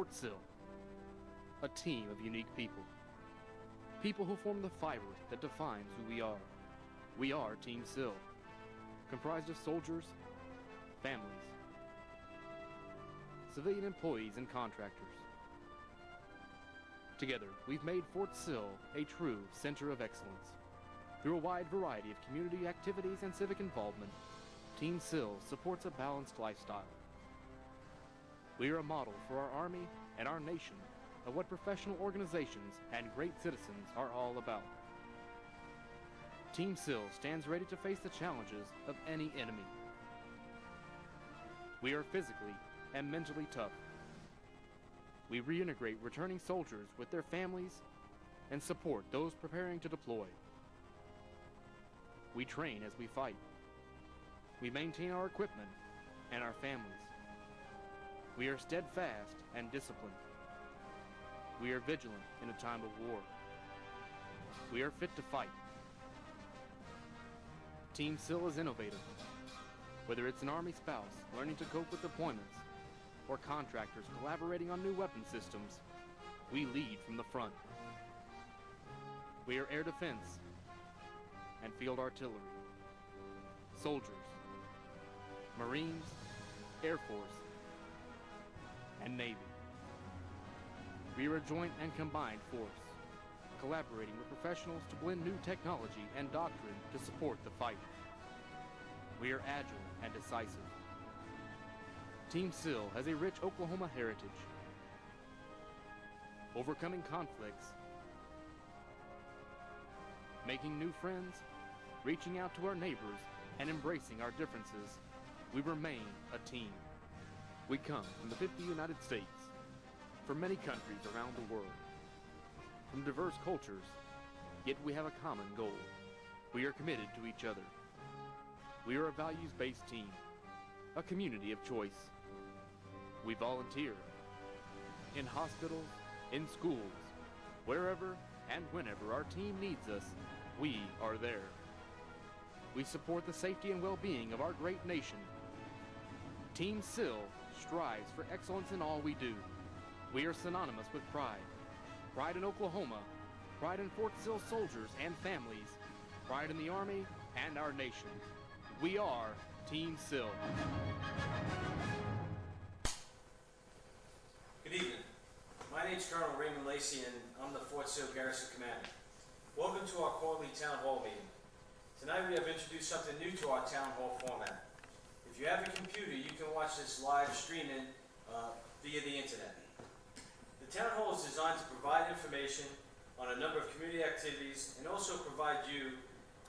Fort Sill, a team of unique people. People who form the fiber that defines who we are. We are Team Sill, comprised of soldiers, families, civilian employees, and contractors. Together, we've made Fort Sill a true center of excellence. Through a wide variety of community activities and civic involvement, Team Sill supports a balanced lifestyle. We are a model for our Army and our nation of what professional organizations and great citizens are all about. Team Sill stands ready to face the challenges of any enemy. We are physically and mentally tough. We reintegrate returning soldiers with their families and support those preparing to deploy. We train as we fight. We maintain our equipment and our families. We are steadfast and disciplined. We are vigilant in a time of war. We are fit to fight. Team Sill is innovative. Whether it's an Army spouse learning to cope with deployments or contractors collaborating on new weapon systems, we lead from the front. We are air defense and field artillery, soldiers, Marines, Air Force, and Navy. We are a joint and combined force, collaborating with professionals to blend new technology and doctrine to support the fight. We are agile and decisive. Team Sill has a rich Oklahoma heritage, overcoming conflicts, making new friends, reaching out to our neighbors, and embracing our differences. We remain a team. We come from the 50 United States, from many countries around the world, from diverse cultures, yet we have a common goal. We are committed to each other. We are a values-based team, a community of choice. We volunteer in hospitals, in schools, wherever and whenever our team needs us, we are there. We support the safety and well-being of our great nation. Team Sill strives for excellence in all we do. We are synonymous with pride. Pride in Oklahoma, pride in Fort Sill soldiers and families, pride in the Army and our nation. We are Team Sill. Good evening. My name is COL Raymond Lacey, and I'm the Fort Sill Garrison Commander. Welcome to our quarterly Town Hall meeting. Tonight we have introduced something new to our Town Hall format. If you have a computer, you can watch this live streaming via the internet. The Town Hall is designed to provide information on a number of community activities and also provide you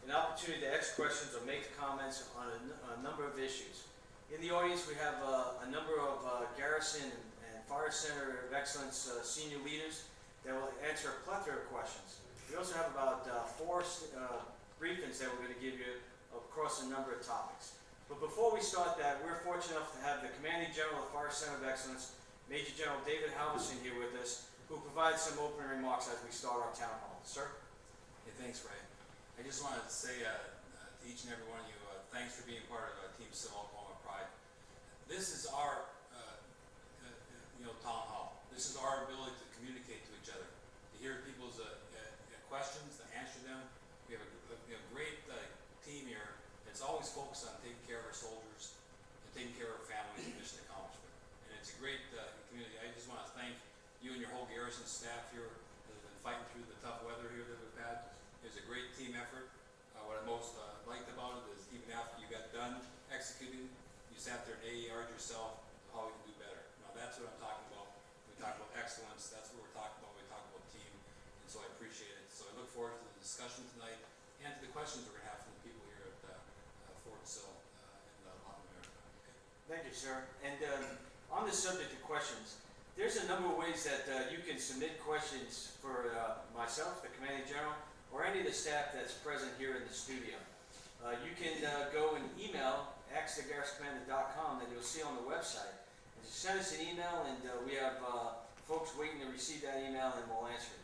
an opportunity to ask questions or make comments on a number of issues. In the audience we have a number of Garrison and Fire Center of Excellence senior leaders that will answer a plethora of questions. We also have about 4 briefings that we're going to give you across a number of topics. But before we start that, we're fortunate enough to have the Commanding General of the Fire Center of Excellence, Major General David Halverson, here with us, who will provide some opening remarks as we start our town hall. Sir? Hey, thanks, Ray. I just wanted to say to each and every one of you, thanks for being part of Team Sill Oklahoma Pride. This is our town hall. This is our ability to communicate to each other, to hear people's questions, to answer them. We have a great team here that's always focused on taking care of our soldiers and taking care of our families and mission accomplishment. And it's a great community. I just want to thank you and your whole Garrison staff here that have been fighting through the tough weather here that we've had. It was a great team effort. What I most liked about it is even after you got done executing, you sat there and AER'd yourself how we can do better. Now that's what I'm talking about. We talk about excellence. That's what we're talking about. We talk about team. And so I appreciate it. So I look forward to the discussion tonight and to the questions we're going to have from the people here at Fort Sill in Latin America. Okay? Thank you, sir. And on the subject of questions, there's a number of ways that you can submit questions for myself, the Commanding General, or any of the staff that's present here in the studio. You can go and email ask@garrisoncommand.com that you'll see on the website. And just send us an email, and we have folks waiting to receive that email, and we'll answer it.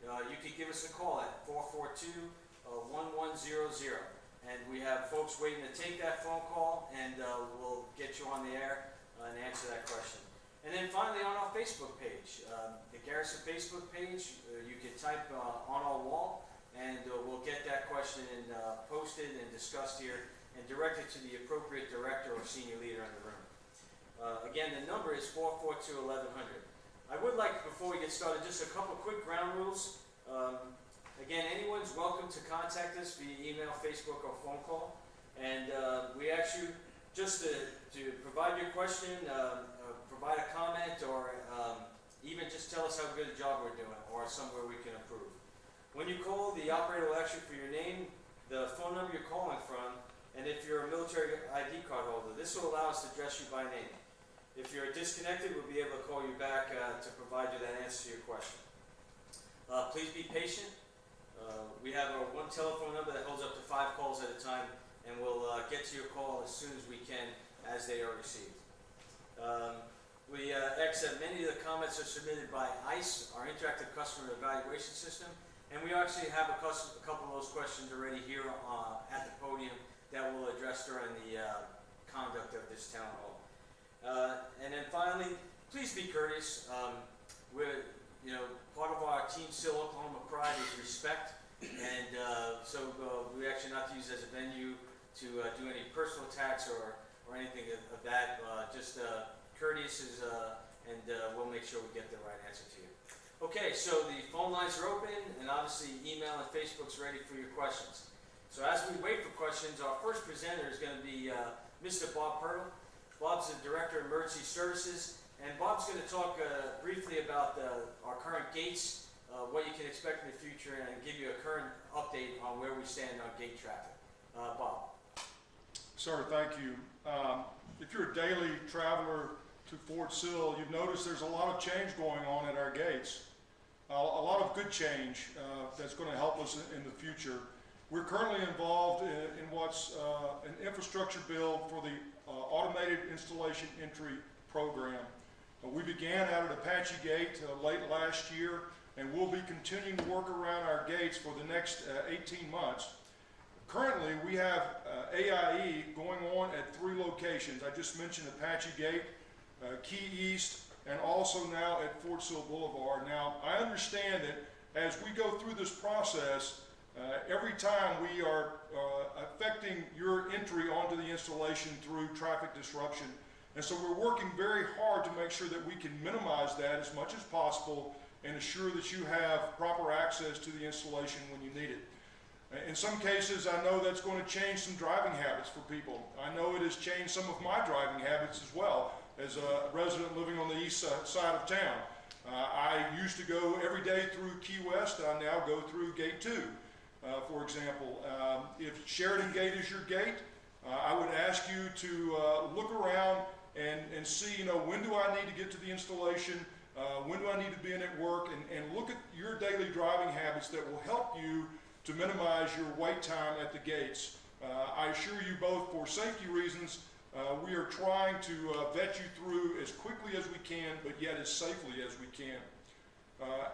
You can give us a call at 442-1100, and we have folks waiting to take that phone call, and we'll get you on the air and answer that question. And then finally on our Facebook page, the Garrison Facebook page, you can type on our wall, and we'll get that question posted and discussed here and directed to the appropriate director or senior leader in the room. Again, the number is 442-1100. I would like, before we get started, just a couple quick ground rules. Again, anyone's welcome to contact us via email, Facebook, or phone call. And we ask you just to provide your question, provide a comment, or even just tell us how good a job we're doing, or somewhere we can improve. When you call, the operator will ask you for your name, the phone number you're calling from, and if you're a military ID card holder. This will allow us to address you by name. If you're disconnected, we'll be able to call you back to provide you that answer to your question. Please be patient. We have one telephone number that holds up to 5 calls at a time, and we'll get to your call as soon as we can as they are received. We accept many of the comments are submitted by ICE, our interactive customer evaluation system, and we actually have a couple of those questions already here at the podium that we'll address during the conduct of this town hall. And then finally, please be courteous. We're, part of our Team Sill Oklahoma pride is respect, and so we actually not to use as a venue to do any personal attacks or anything of that. Just courteous is, and we'll make sure we get the right answer to you. Okay, so the phone lines are open, and obviously email and Facebook's ready for your questions. So as we wait for questions, our first presenter is going to be Mr. Bob Pirtle. Bob's the Director of Emergency Services, and Bob's going to talk briefly about our current gates, what you can expect in the future, and give you a current update on where we stand on gate traffic. Bob. Sir, thank you. If you're a daily traveler to Fort Sill, you've noticed there's a lot of change going on at our gates. A lot of good change that's going to help us in the future. We're currently involved in what's an infrastructure build for the Automated Installation Entry Program. We began out at Apache Gate late last year, and we'll be continuing to work around our gates for the next 18 months. Currently, we have AIE going on at 3 locations. I just mentioned Apache Gate, Key East, and also now at Fort Sill Boulevard. Now, I understand that as we go through this process, every time we are affecting your entry onto the installation through traffic disruption. And so we're working very hard to make sure that we can minimize that as much as possible and assure that you have proper access to the installation when you need it. In some cases, I know that's going to change some driving habits for people. I know it has changed some of my driving habits as well, as a resident living on the east side of town. I used to go every day through Key West. I now go through Gate 2, for example. If Sheridan Gate is your gate, I would ask you to look around and see, when do I need to get to the installation? When do I need to be in at work? And look at your daily driving habits that will help you to minimize your wait time at the gates. I assure you both, for safety reasons, we are trying to vet you through as quickly as we can, but yet as safely as we can.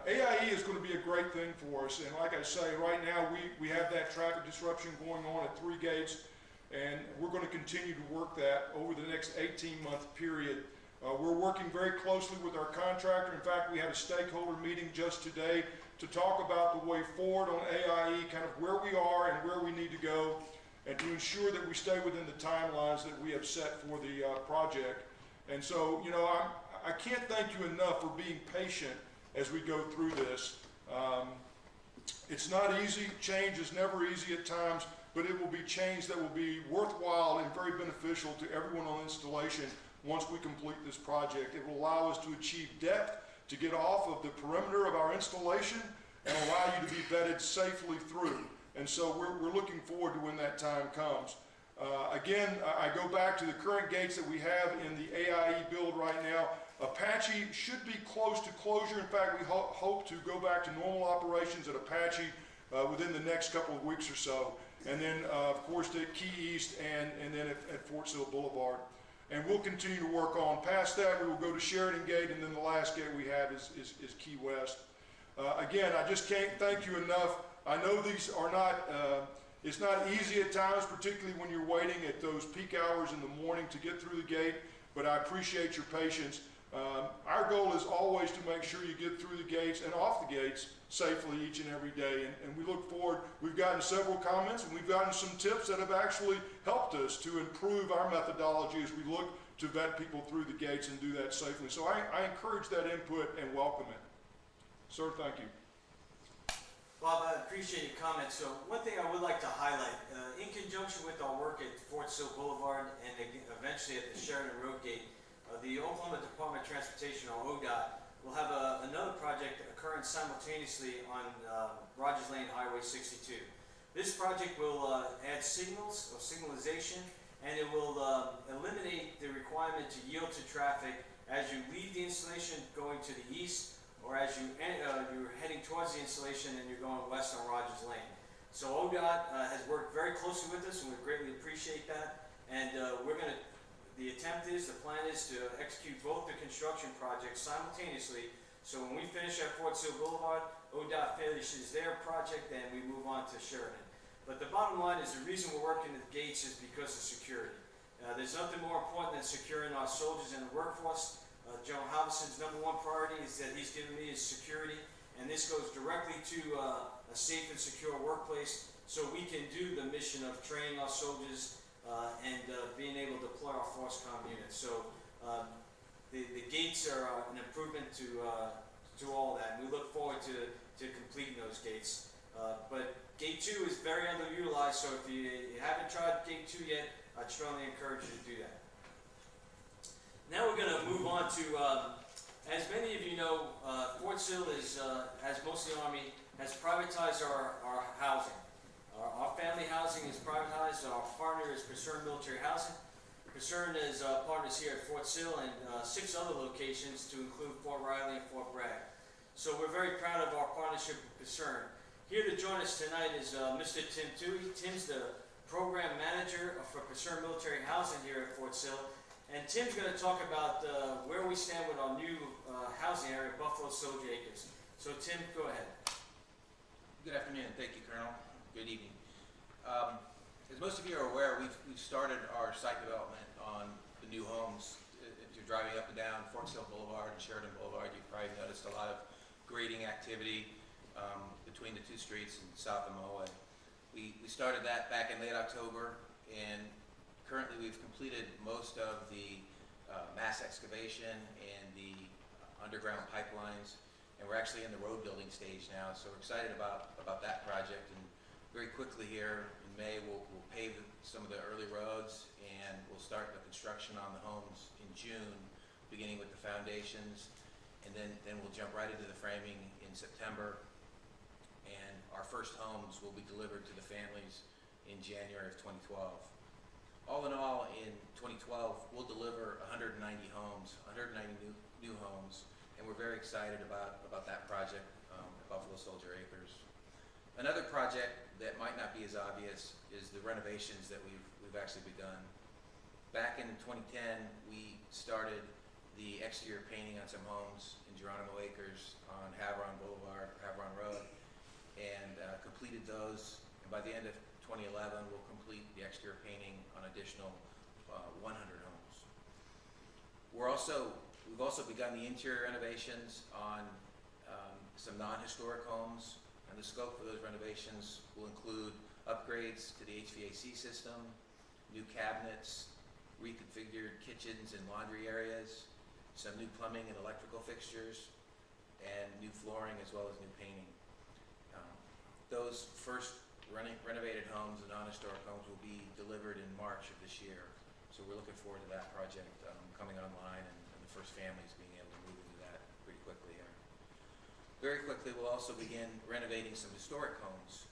AIE is going to be a great thing for us, and like I say, right now we have that traffic disruption going on at 3 gates, and we're going to continue to work that over the next 18-month period. We're working very closely with our contractor. In fact, we had a stakeholder meeting just today to talk about the way forward on AIE, kind of where we are and where we need to go, and to ensure that we stay within the timelines that we have set for the project. And so, I can't thank you enough for being patient as we go through this. It's not easy. Change is never easy at times, but it will be change that will be worthwhile and very beneficial to everyone on installation once we complete this project. It will allow us to achieve depth, to get off of the perimeter of our installation, and allow you to be vetted safely through. And so we're looking forward to when that time comes. Again, I go back to the current gates that we have in the AIE build right now. Apache should be close to closure. In fact, we hope to go back to normal operations at Apache within the next couple of weeks or so. And then, of course, to Key East and then at Fort Sill Boulevard. And we'll continue to work on. Past that, we will go to Sheridan Gate, and then the last gate we have is Key West. Again, I just can't thank you enough. I know these are not, it's not easy at times, particularly when you're waiting at those peak hours in the morning to get through the gate, but I appreciate your patience. Our goal is always to make sure you get through the gates and off the gates safely each and every day, and we look forward. We've gotten several comments and we've gotten some tips that have actually helped us to improve our methodology as we look to vet people through the gates and do that safely. So I encourage that input and welcome it. Sir, thank you. Bob, I appreciate your comments. So one thing I would like to highlight, in conjunction with our work at Fort Sill Boulevard and eventually at the Sheridan Road Gate, the Oklahoma Department of Transportation, or ODOT, will have another project occurring simultaneously on Rogers Lane Highway 62. This project will add signals or signalization, and it will eliminate the requirement to yield to traffic as you leave the installation going to the east, or as you're heading towards the installation and you're going west on Rogers Lane. So ODOT has worked very closely with us, and we greatly appreciate that. And the plan is to execute both the construction projects simultaneously. So when we finish at Fort Sill Boulevard, ODOT finishes their project, and we move on to Sheridan. But the bottom line is the reason we're working at the gates is because of security. There's nothing more important than securing our soldiers and the workforce. General Halverson's #1 priority is that he's given me is security, and this goes directly to a safe and secure workplace so we can do the mission of training our soldiers and being able to deploy our force comm units. So the gates are an improvement to all that, and we look forward to completing those gates. But Gate 2 is very underutilized, so if you haven't tried Gate 2 yet, I'd strongly encourage you to do that. Now we're going to move on to, as many of you know, Fort Sill is, as most of the Army, has privatized our housing. Our family housing is privatized. Our partner is Picerne Military Housing. Picerne is partners here at Fort Sill and 6 other locations to include Fort Riley and Fort Bragg. So we're very proud of our partnership with Picerne. Here to join us tonight is Mr. Tim Toohey. Tim's the program manager for Picerne Military Housing here at Fort Sill. And Tim's going to talk about where we stand with our new housing area, Buffalo Soldier Acres. So Tim, go ahead. Good afternoon. Thank you, Colonel. Good evening. As most of you are aware, we've started our site development on the new homes. If you're driving up and down Fort Sill Boulevard and Sheridan Boulevard, you've probably noticed a lot of grading activity between the 2 streets and south of Moe. We started that back in late October, and currently we've completed most of the mass excavation and the underground pipelines, and we're actually in the road building stage now, so we're excited about that project. And very quickly here in May, we'll pave some of the early roads, and we'll start the construction on the homes in June, beginning with the foundations, and then we'll jump right into the framing in September, and our first homes will be delivered to the families in January of 2012. All in all, in 2012, we'll deliver 190 homes, 190 new homes, and we're very excited about that project at Buffalo Soldier Acres. Another project that might not be as obvious is the renovations that we've actually begun. Back in 2010, we started the exterior painting on some homes in Geronimo Acres on Havron Boulevard, Havron Road, and completed those. And by the end of 2011, we'll complete the exterior painting on additional 100 homes. We've also begun the interior renovations on some non-historic homes, and the scope for those renovations will include upgrades to the HVAC system, new cabinets, reconfigured kitchens and laundry areas, some new plumbing and electrical fixtures, and new flooring as well as new painting. Those first renovated homes and non-historic homes will be delivered in March of this year. So we're looking forward to that project coming online and the first families being able to move into that pretty quickly here. Very quickly, we'll also begin renovating some historic homes.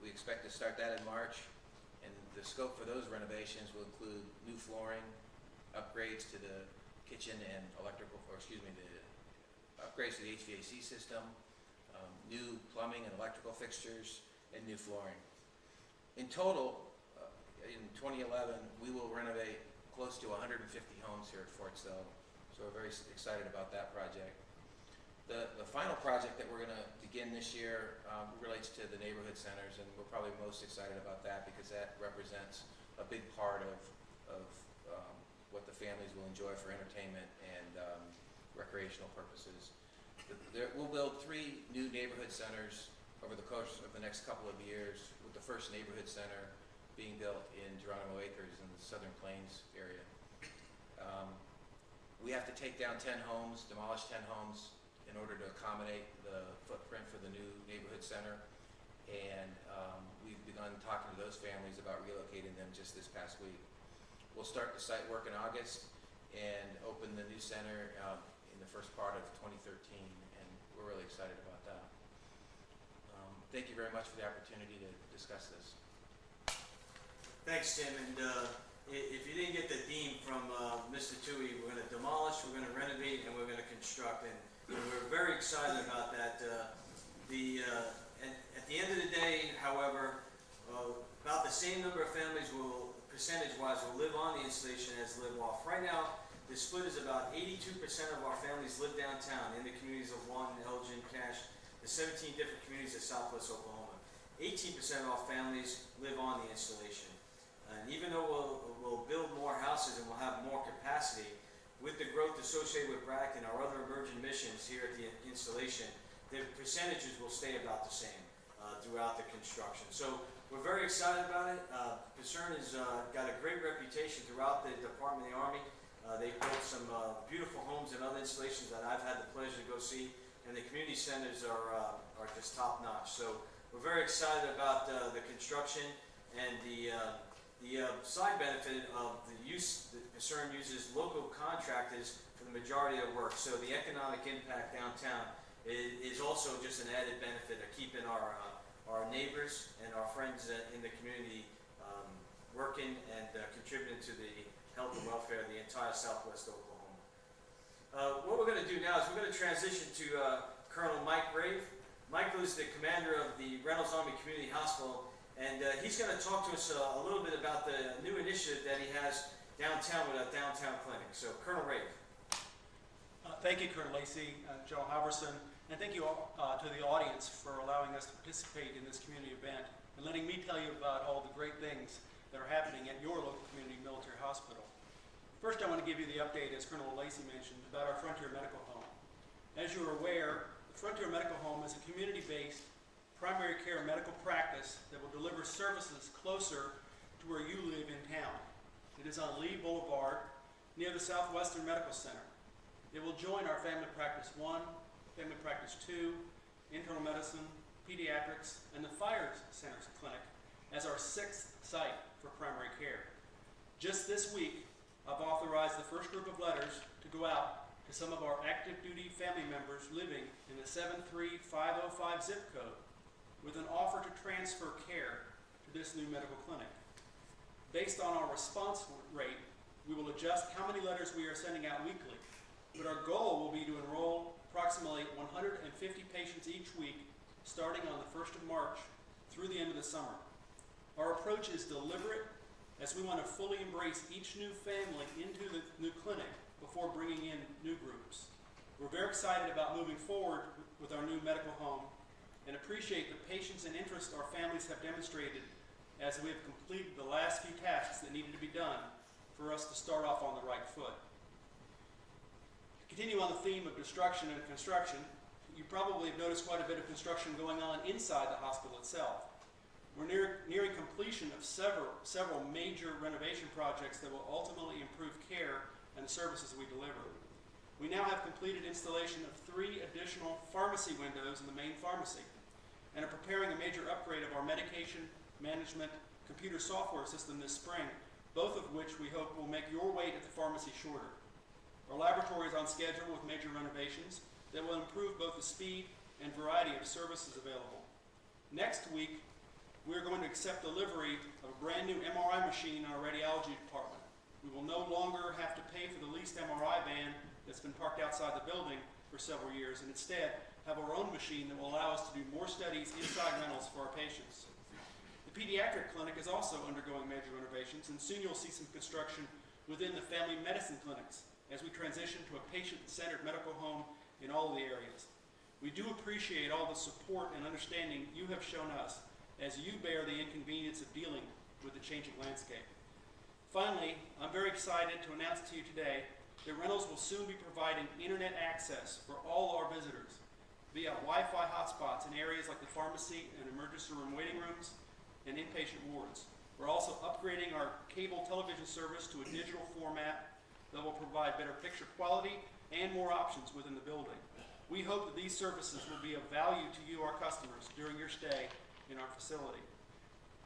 We expect to start that in March, and the scope for those renovations will include new flooring, upgrades to the kitchen and upgrades to the HVAC system, new plumbing and electrical fixtures, and new flooring. In total, in 2011, we will renovate close to 150 homes here at Fort Sill, so we're very excited about that project. The final project that we're going to begin this year relates to the neighborhood centers, and we're probably most excited about that because that represents a big part of what the families will enjoy for entertainment and recreational purposes. We'll build 3 new neighborhood centers over the course of the next couple of years, with the first neighborhood center being built in Geronimo Acres in the Southern Plains area. We have to take down 10 homes, demolish 10 homes in order to accommodate the footprint for the new neighborhood center. And we've begun talking to those families about relocating them just this past week. We'll start the site work in August and open the new center in the first part of 2013, and we're really excited about that. Thank you very much for the opportunity to discuss this. Thanks, Tim. And if you didn't get the theme from Mr. Toohey, we're going to demolish, we're going to renovate, and we're going to construct. And we're very excited about that. At the end of the day, however, about the same number of families will, percentage-wise, will live on the installation as live off. Right now, the split is about 82% of our families live downtown in the communities of Lawton, Elgin, Cache, the 17 different communities of Southwest Oklahoma. 18% of our families live on the installation. And even though we'll build more houses and we'll have more capacity, with the growth associated with BRAC and our other emerging missions here at the installation, the percentages will stay about the same throughout the construction. So we're very excited about it. Picerne has got a great reputation throughout the Department of the Army. They've built some beautiful homes and other installations that I've had the pleasure to go see, and the community centers are just top notch. So we're very excited about the construction and the side benefit of the use that Picerne uses local contractors for the majority of work. So the economic impact downtown is also just an added benefit of keeping our neighbors and our friends in the community working and contributing to the health and welfare of the entire Southwest Oklahoma. What we're going to do now is we're going to transition to Colonel Mike Brave. Michael is the commander of the Reynolds Army Community Hospital, and he's going to talk to us a little bit about the new initiative that he has downtown with a downtown clinic. So, Colonel Brave. Thank you, Colonel Lacey, General Halverson, and thank you all, to the audience for allowing us to participate in this community event and letting me tell you about all the great things that are happening at your local community military hospital. First, I want to give you the update, as Colonel Lacey mentioned, about our Frontier Medical Home. As you are aware, the Frontier Medical Home is a community-based primary care medical practice that will deliver services closer to where you live in town. It is on Lee Boulevard, near the Southwestern Medical Center. It will join our Family Practice 1, Family Practice 2, Internal Medicine, Pediatrics, and the Fire Centers Clinic as our 6th site for primary care. Just this week, I've authorized the first group of letters to go out to some of our active duty family members living in the 73505 zip code with an offer to transfer care to this new medical clinic. Based on our response rate, we will adjust how many letters we are sending out weekly, but our goal will be to enroll approximately 150 patients each week starting on the 1st of March through the end of the summer. Our approach is deliberate, as we want to fully embrace each new family into the new clinic before bringing in new groups. We're very excited about moving forward with our new medical home and appreciate the patience and interest our families have demonstrated as we have completed the last few tasks that needed to be done for us to start off on the right foot. To continue on the theme of destruction and construction, you probably have noticed quite a bit of construction going on inside the hospital itself. We're nearing completion of several major renovation projects that will ultimately improve care and the services we deliver. We now have completed installation of 3 additional pharmacy windows in the main pharmacy and are preparing a major upgrade of our medication management computer software system this spring, both of which we hope will make your wait at the pharmacy shorter. Our laboratory is on schedule with major renovations that will improve both the speed and variety of services available. Next week, we're going to accept delivery of a brand new MRI machine in our radiology department. We will no longer have to pay for the leased MRI van that's been parked outside the building for several years, and instead have our own machine that will allow us to do more studies inside Reynolds for our patients. The pediatric clinic is also undergoing major renovations, and soon you'll see some construction within the family medicine clinics as we transition to a patient-centered medical home in all of the areas. We do appreciate all the support and understanding you have shown us as you bear the inconvenience of dealing with the changing landscape. Finally, I'm very excited to announce to you today that Reynolds will soon be providing internet access for all our visitors via Wi-Fi hotspots in areas like the pharmacy and emergency room waiting rooms and inpatient wards. We're also upgrading our cable television service to a digital format that will provide better picture quality and more options within the building. We hope that these services will be of value to you, our customers, during your stay in our facility.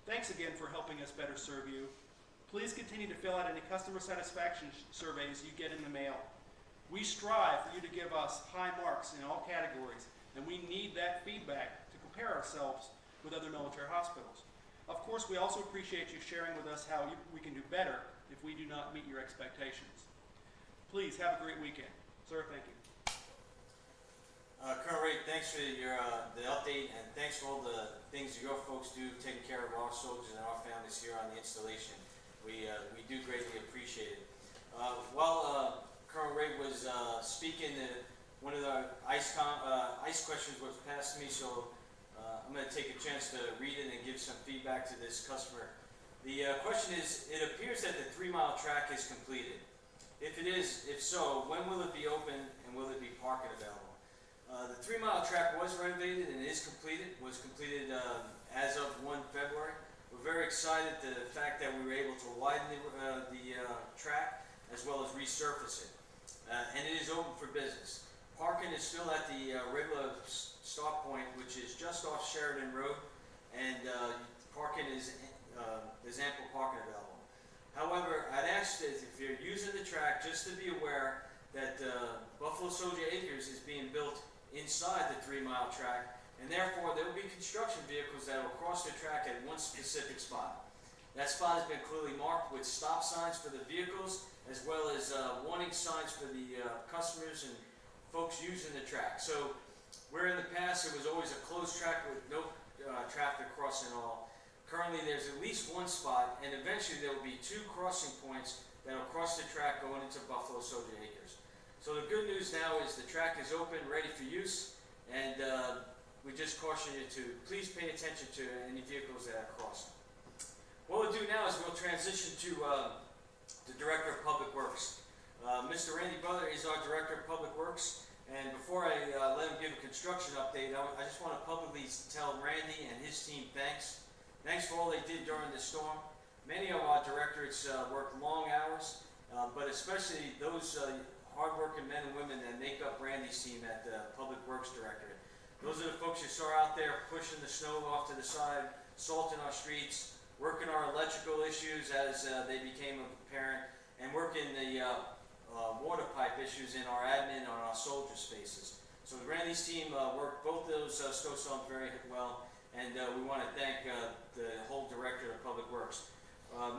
Thanks again for helping us better serve you. Please continue to fill out any customer satisfaction surveys you get in the mail. We strive for you to give us high marks in all categories, and we need that feedback to compare ourselves with other military hospitals. Of course, we also appreciate you sharing with us how we can do better if we do not meet your expectations. Please have a great weekend. Sir, thank you. Colonel Ray, thanks for the update, and thanks for all the things your folks do taking care of our soldiers and our families here on the installation. We do greatly appreciate it. While Colonel Ray was speaking, one of the ICE questions was passed to me, so I'm going to take a chance to read it and give some feedback to this customer. The question is, it appears that the 3-mile track is completed. If it is, if so, when will it be open and will it be parking available? The 3-mile track was renovated and is completed, was completed as of 1 February. We're very excited at the fact that we were able to widen the track as well as resurface it. And it is open for business. Parking is still at the regular stop point, which is just off Sheridan Road, and parking is there's ample parking available. However, I'd ask that if you're using the track, just to be aware that Buffalo Soldier Acres is being built inside the 3-mile track, and therefore there will be construction vehicles that will cross the track at one specific spot. That spot has been clearly marked with stop signs for the vehicles, as well as warning signs for the customers and folks using the track. So, where in the past it was always a closed track with no traffic crossing all, currently there's at least one spot, and eventually there will be 2 crossing points that will cross the track going into Buffalo Soldier Acres. So the good news now is the track is open, ready for use, and we just caution you to please pay attention to any vehicles that are crossing. What we'll do now is we'll transition to the Director of Public Works. Mr. Randy Butler is our Director of Public Works, and before I let him give a construction update, I just want to publicly tell Randy and his team thanks. Thanks for all they did during the storm. Many of our directorates worked long hours, but especially those hardworking men and women that make up Randy's team at the Public Works Directorate. Those are the folks you saw out there pushing the snow off to the side, salting our streets, working our electrical issues as they became apparent, and working the water pipe issues in our admin on our soldier spaces. So Randy's team worked both those snow storms very well, and we want to thank the whole Director of Public Works.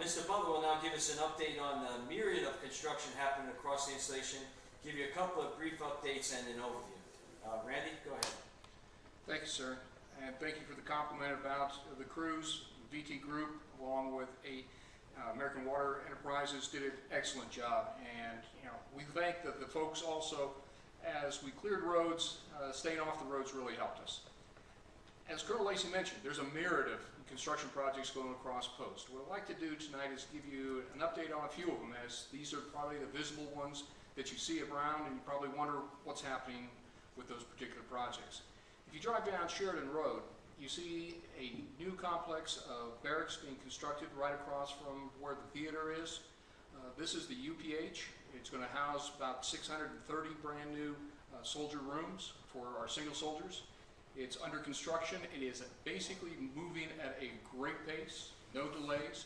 Mr. Butler will now give us an update on the myriad of construction happening across the installation, give you a couple of brief updates and an overview. Randy, go ahead. Thank you, sir, and thank you for the compliment about the crews. VT Group, along with American Water Enterprises, did an excellent job, and we thank the folks also. As we cleared roads, staying off the roads really helped us. As Colonel Lacey mentioned, there's a myriad of construction projects going across post. What I'd like to do tonight is give you an update on a few of them, as these are probably the visible ones that you see around, and you probably wonder what's happening with those particular projects. If you drive down Sheridan Road, you see a new complex of barracks being constructed right across from where the theater is. This is the UPH. It's going to house about 630 brand new soldier rooms for our single soldiers. It's under construction. It is basically moving at a great pace, no delays.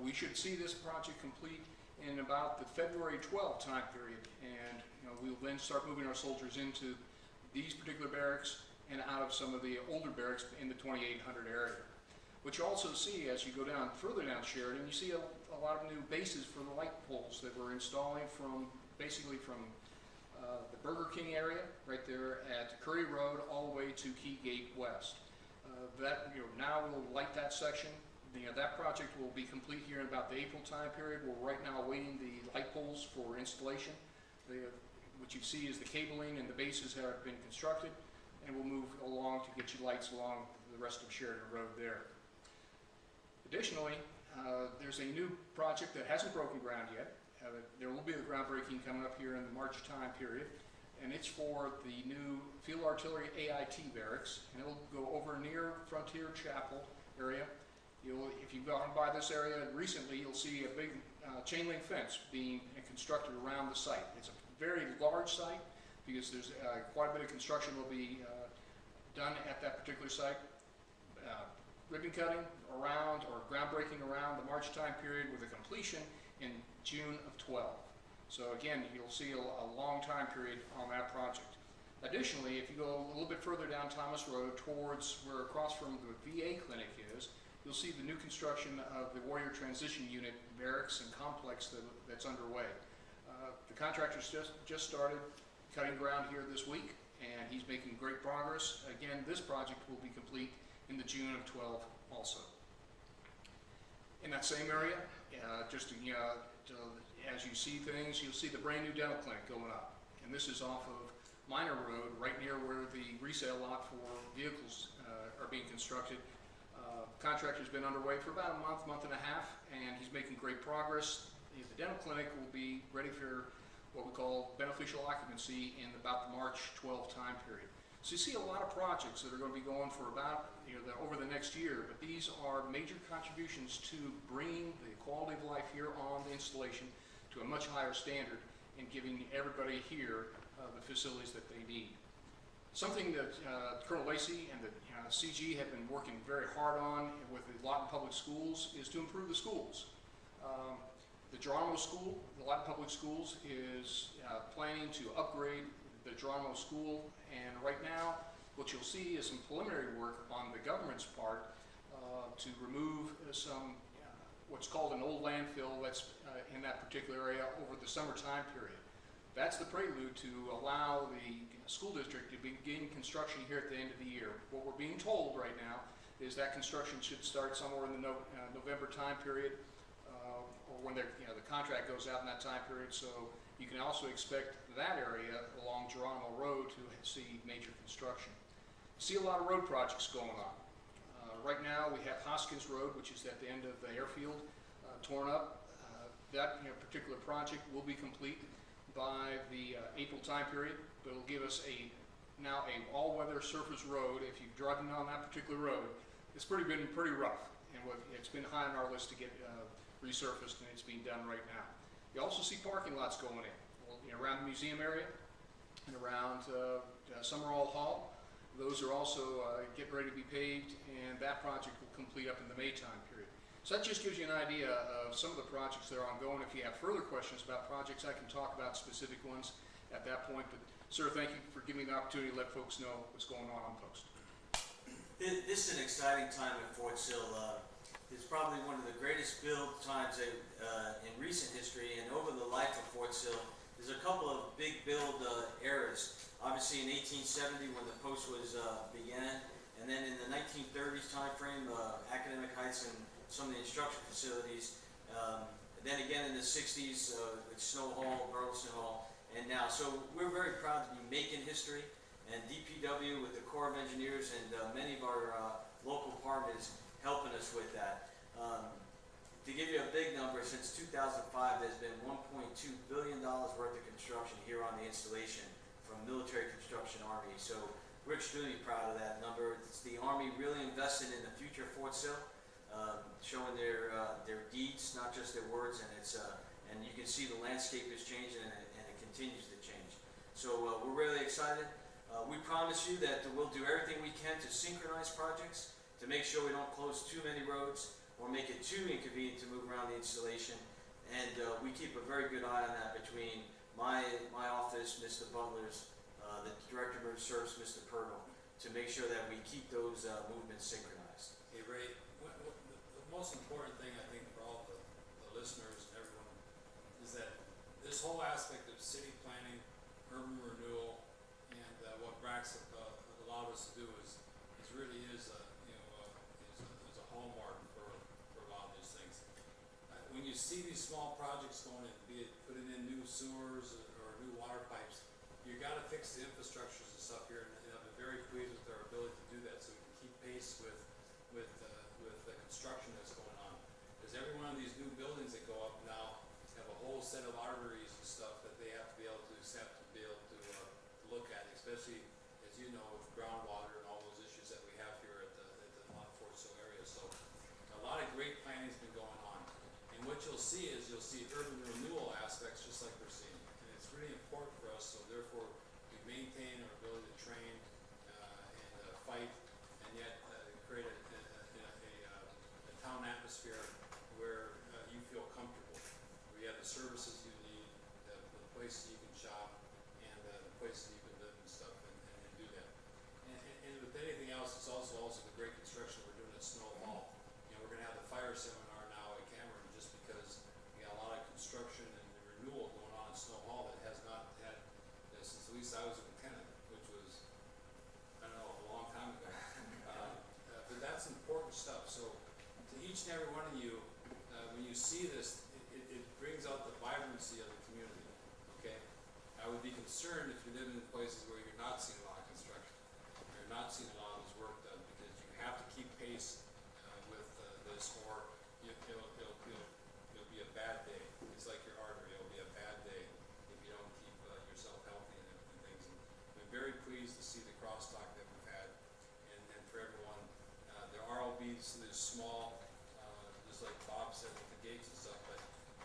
We should see this project complete in about the February 12 time period, and we'll then start moving our soldiers into these particular barracks and out of some of the older barracks in the 2800 area. What you also see as you go down further down Sheridan, you see a lot of new bases for the light poles that we're installing basically from the Burger King area right there at Curry Road all the way to Key Gate West. Now we'll light that section. That project will be complete here in about the April time period. We're right now awaiting the light poles for installation. What you see is the cabling and the bases have been constructed, and we'll move along to get you lights along the rest of Sheridan Road there. Additionally, there's a new project that hasn't broken ground yet. There will be the groundbreaking coming up here in the March time period, and it's for the new Field Artillery AIT barracks, and it'll go over near Frontier Chapel area. If you've gone by this area recently, you'll see a big chain link fence being constructed around the site. It's a very large site because there's quite a bit of construction will be done at that particular site. Ribbon cutting around or groundbreaking around the March time period with a completion in June of 12. So again, you'll see a long time period on that project. Additionally, if you go a little bit further down Thomas Road towards where across from the VA clinic is, you'll see the new construction of the Warrior Transition Unit barracks and complex that's underway. The contractor's just started cutting ground here this week, and he's making great progress. Again, this project will be complete in the June of 12 also. In that same area, as you see things, you'll see the brand new dental clinic going up. And this is off of Minor Road, right near where the resale lot for vehicles are being constructed. Contractor's been underway for about a month and a half, and he's making great progress. The dental clinic will be ready for what we call beneficial occupancy in about the March 12 time period. So you see a lot of projects that are going to be going for about over the next year, but these are major contributions to bringing the quality of life here on the installation to a much higher standard and giving everybody here the facilities that they need. Something that Colonel Lacey and the CG have been working very hard on with the Lawton Public Schools is to improve the schools. The Geronimo School, the Lawton Public Schools, is planning to upgrade the Geronimo School, and right now what you'll see is some preliminary work on the government's part to remove some what's called an old landfill that's in that particular area over the summer time period. That's the prelude to allow the school district to begin construction here at the end of the year. What we're being told right now is that construction should start somewhere in the November time period, or when the contract goes out in that time period. So you can also expect that area along Geronimo Road to see major construction. See a lot of road projects going on. Right now we have Hoskins Road, which is at the end of the airfield, torn up. That particular project will be complete by the April time period, but it'll give us now a all-weather surface road. If you've driven on that particular road, it's been pretty rough, and it's been high on our list to get resurfaced, and it's being done right now. You also see parking lots going in around the museum area and around Summerall Hall. Those are also getting ready to be paved, and that project will complete up in the May time period. So that just gives you an idea of some of the projects that are ongoing. If you have further questions about projects, I can talk about specific ones at that point. But, sir, thank you for giving me the opportunity to let folks know what's going on post. This is an exciting time at Fort Sill. It's probably one of the greatest build times in recent history, and over the life of Fort Sill, there's a couple of big build eras. Obviously in 1870 when the post was began, and then in the 1930s time frame, Academic Heights and some of the instruction facilities. Then again in the 60s with Snow Hall, Burleson Hall, and now. So we're very proud to be making history, and DPW with the Corps of Engineers and many of our local departments helping us with that. To give you a big number, since 2005 there's been $1.2 billion worth of construction here on the installation from Military Construction Army. So we're extremely proud of that number. It's the Army really invested in the future of Fort Sill, showing their deeds, not just their words, and and you can see the landscape is changing, and it continues to change. So we're really excited. We promise you that we'll do everything we can to synchronize projects, to make sure we don't close too many roads or make it too inconvenient to move around the installation. And we keep a very good eye on that between my office, Mr. Butler's, the Director of Emergency Service, Mr. Purtle, to make sure that we keep those movements synchronized. Hey Ray, the most important thing I think for all the listeners and everyone is that this whole aspect of city planning, urban renewal, and what Brax allowed us to do is really is a hallmark for a lot of these things. When you see these small projects going in, be it putting in new sewers or new water pipes, you got to fix the infrastructures and stuff here, and I'm very pleased with our ability to do that, so we can keep pace with the construction that's going on. Because of these new buildings that go up now have a whole set of arteries and stuff that they have to be able to accept to be able to look at, especially, as you know, with groundwater and all those issues that we have here at the Fort Sill area. So a lot of great planning's been going on. And what you'll see is urban renewal aspects just like we're seeing. And it's really important for us, so therefore we maintain our ability to train and fight, and yet create a town atmosphere where you feel comfortable, where you have the services you need, the places you can shop, and the places you can live and stuff, and do that. And with anything else, it's also the great construction we're doing at Snow Hall. You know, we're going to have the fire seminar now at Cameron just because we got a lot of construction and renewal going on in Snow Hall that has not had since at least I was a lieutenant, which was, I don't know, a long time ago. But that's important stuff. So to each and every one of you, when you see this, it brings out the vibrancy of the community, okay? I would be concerned if you live in places where you're not seeing a lot of construction, or you're not seeing a lot of this work done, because you have to keep pace with this, or it'll be a bad day. It's like your artery, it'll be a bad day if you don't keep yourself healthy and things. And I'm very pleased to see the crosstalk that we've had, and for everyone, there are albeit there's small, just like Bob said with the gates and stuff, but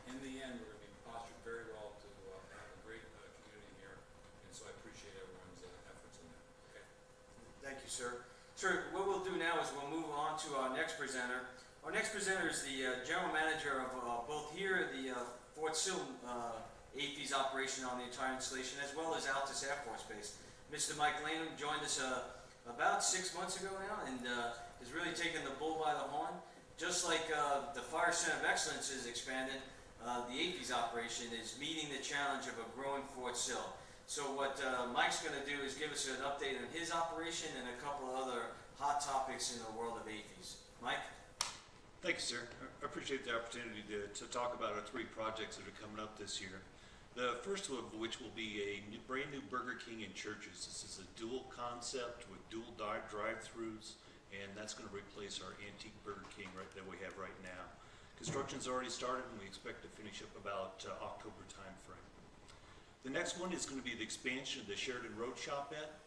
in the end, we're going to be postured very well to have a great community here, and so I appreciate everyone's efforts in that. Okay. Thank you, sir. Sir, what we'll do now is we'll move on to our next presenter. Our next presenter is the general manager of both here, the Fort Sill AAFES operation on the entire installation, as well as Altus Air Force Base. Mr. Mike Lanham joined us about 6 months ago now, and has really taken the bull by the horn. Just like the Fire Center of Excellence is expanded, the AAFES operation is meeting the challenge of a growing Fort Sill. So what Mike's going to do is give us an update on his operation and a couple of other hot topics in the world of AAFES. Mike? Thank you, sir. I appreciate the opportunity to talk about our 3 projects that are coming up this year. The first of which will be a brand new Burger King in Churches. This is a dual concept with dual drive-throughs, and that's going to replace our antique Burger King that we have right now. Construction's already started, and we expect to finish up about October timeframe. The next one is going to be the expansion of the Sheridan Road Shopette.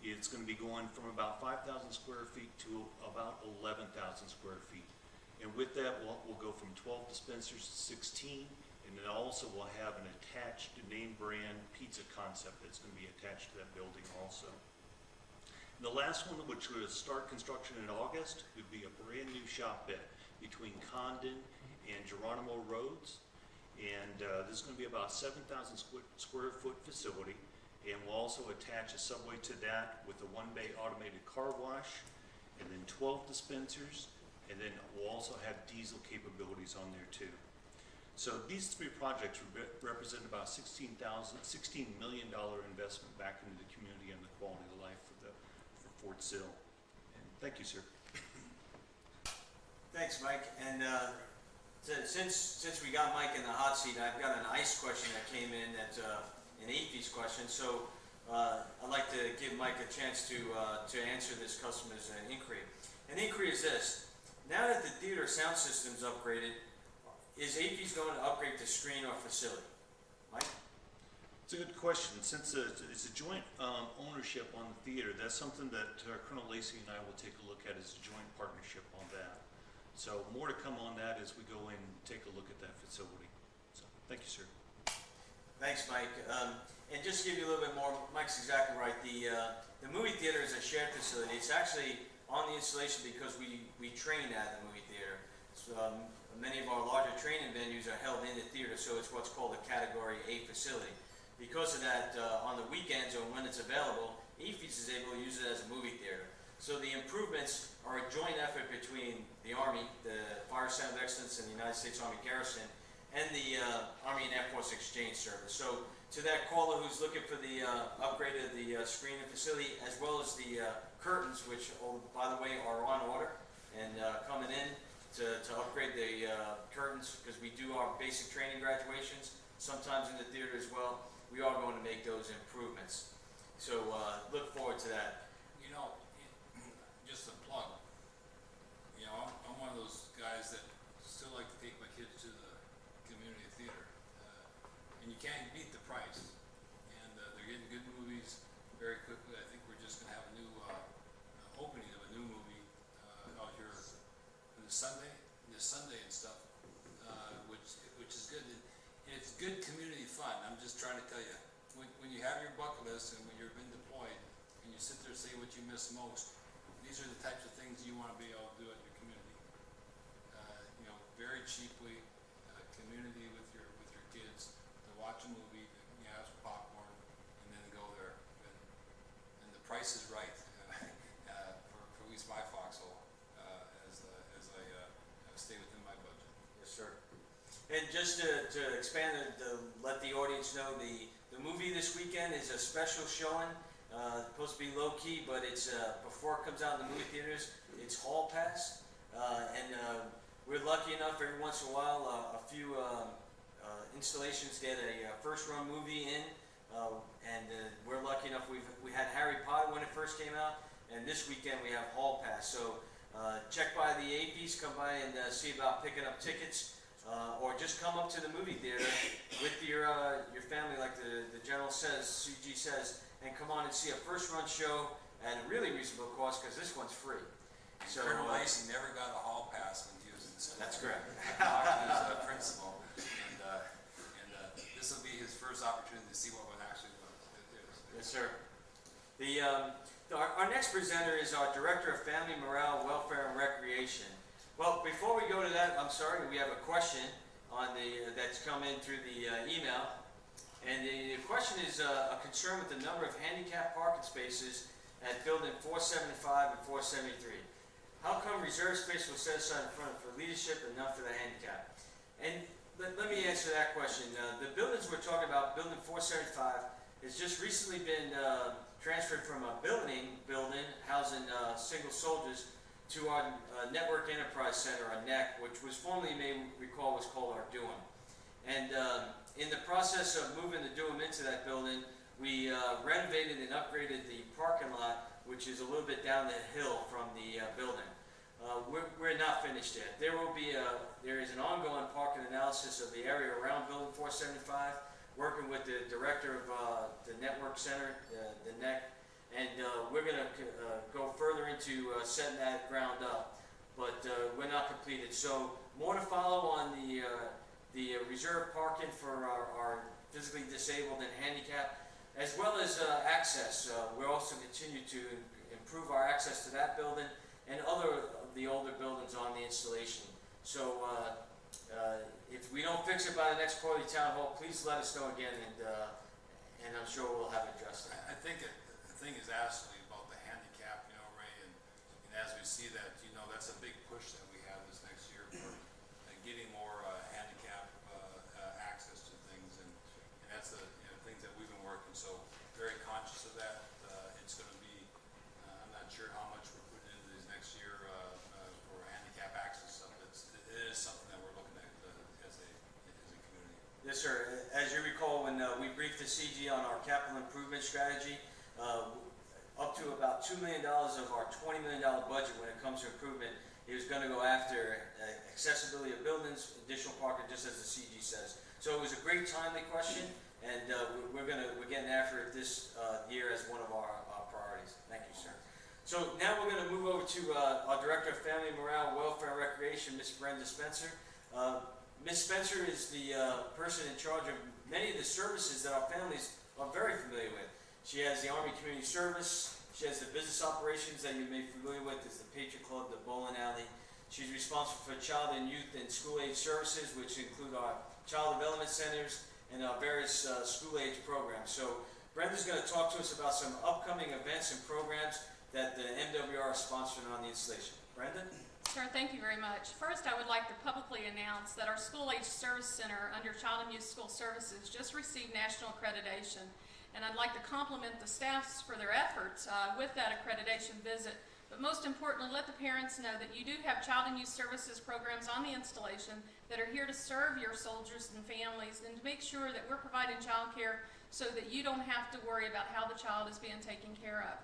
It's going to be going from about 5,000 square feet to about 11,000 square feet. And with that, we'll go from 12 dispensers to 16, and then also we'll have an attached name brand pizza concept that's going to be attached to that building also. The last one, which will start construction in August, would be a brand new shopette between Condon and Geronimo Roads. And this is going to be about 7,000 square foot facility. And we'll also attach a subway to that with a 1-bay automated car wash, and then 12 dispensers. And then we'll also have diesel capabilities on there too. So these 3 projects represent about $16 million investment back into the community and the quality of life for Fort Sill. And thank you, sir. Thanks, Mike. And since we got Mike in the hot seat, I've got an ICE question that came in that's an AAFES question. So I'd like to give Mike a chance to answer this customer's inquiry. An inquiry is this: now that the theater sound system's upgraded, is AAFES going to upgrade the screen or facility? Mike? It's a good question. Since it's a joint ownership on the theater, that's something that Colonel Lacey and I will take a look at as a joint partnership on that. So more to come on that as we go in and take a look at that facility. So thank you, sir. Thanks, Mike. And just to give you a little bit more, Mike's exactly right. The movie theater is a shared facility. It's actually on the installation because we train at the movie theater. So, many of our larger training venues are held in the theater, so it's what's called a Category A facility. Because of that, on the weekends or when it's available, AAFES is able to use it as a movie theater. So the improvements are a joint effort between the Army, the Fire Center of Excellence, and the United States Army Garrison, and the Army and Air Force Exchange Service. So to that caller who's looking for the upgrade of the screen and facility, as well as the curtains, which, by the way, are on order and coming in to upgrade the curtains, because we do our basic training graduations, sometimes in the theater as well. We are going to make those improvements. So look forward to that. You know, just a plug. You know, I'm one of those guys that still like to take my kids to the community theater. And you can't beat the price. And they're getting good movies very quickly. I think we're just going to have a new opening of a new movie out here this Sunday and stuff, which is good. And it's good community fun. I'm just trying to tell you, when you have your bucket list and when you've been deployed and you sit there and say what you miss most, these are the types of things you want to be able to do at your community. You know, very cheaply, community with your kids to watch a movie, you have some popcorn, and then go there. And the price is right for at least my foxhole as I stay within my budget. Yes, sir. And just to expand it, to let the audience know, the movie this weekend is a special showing. Supposed to be low key, but it's before it comes out in the movie theaters. It's hall pass, and we're lucky enough every once in a while a few installations get a first run movie in, and we're lucky enough we had Harry Potter when it first came out, and this weekend we have hall pass. So check by the AAFES, come by and see about picking up tickets. Or just come up to the movie theater with your family, like the general says, CG says, and come on and see a first-run show at a really reasonable cost, because this one's free. So Colonel Lacey never got a hall pass when he was in school. That's correct. I talked to his principal, and this will be his first opportunity to see what one actually is. Yes, sir. Our next presenter is our Director of Family Morale, Welfare, and Recreation. Well, before we go to that, I'm sorry, we have a question on that's come in through the email. And the question is a concern with the number of handicap parking spaces at building 475 and 473. How come reserve space was set aside in front for leadership and not for the handicap? And let me answer that question. The buildings we're talking about, building 475, has just recently been transferred from a building housing single soldiers to our Network Enterprise Center, our NEC, which was formerly, you may recall, was called our DUIM. And in the process of moving the DUIM into that building, we renovated and upgraded the parking lot, which is a little bit down the hill from the building. We're not finished yet. There is an ongoing parking analysis of the area around Building 475, working with the director of the Network Center, the NEC, and we're going to go further into setting that ground up, but we're not completed. So more to follow on the reserve parking for our physically disabled and handicapped, as well as access. We'll also continue to improve our access to that building and other of the older buildings on the installation. So if we don't fix it by the next quarterly town hall, please let us know again, and I'm sure we'll have it addressed. I think the thing is actually about the handicap, you know, Ray, and as we see that, you know, that's a big push that we have this next year for getting more handicap access to things, and that's the things that we've been working. So very conscious of that. It's going to be, I'm not sure how much we're putting into these next year for handicap access stuff. It is something that we're looking at as a community. Yes, sir. As you recall, when we briefed the CG on our capital improvement strategy, up to about $2 million of our $20 million budget when it comes to improvement, it was going to go after accessibility of buildings, additional parking, just as the CG says. So it was a great timely question, and we're getting after it this year as one of our priorities. Thank you, sir. So now we're going to move over to our Director of Family Morale, Welfare, and Recreation, Ms. Brenda Spencer. Ms. Spencer is the person in charge of many of the services that our families are very familiar with. She has the Army Community Service. She has the business operations that you may be familiar with, is the Patriot Club, the bowling alley. She's responsible for child and youth and school-age services, which include our child development centers and our various school-age programs. So Brenda's going to talk to us about some upcoming events and programs that the MWR is sponsoring on the installation. Brenda? Sure, thank you very much. First, I would like to publicly announce that our School-Age Service Center under Child and Youth School Services just received national accreditation. And I'd like to compliment the staffs for their efforts with that accreditation visit. But most importantly, let the parents know that you do have child and youth services programs on the installation that are here to serve your soldiers and families and to make sure that we're providing child care so that you don't have to worry about how the child is being taken care of.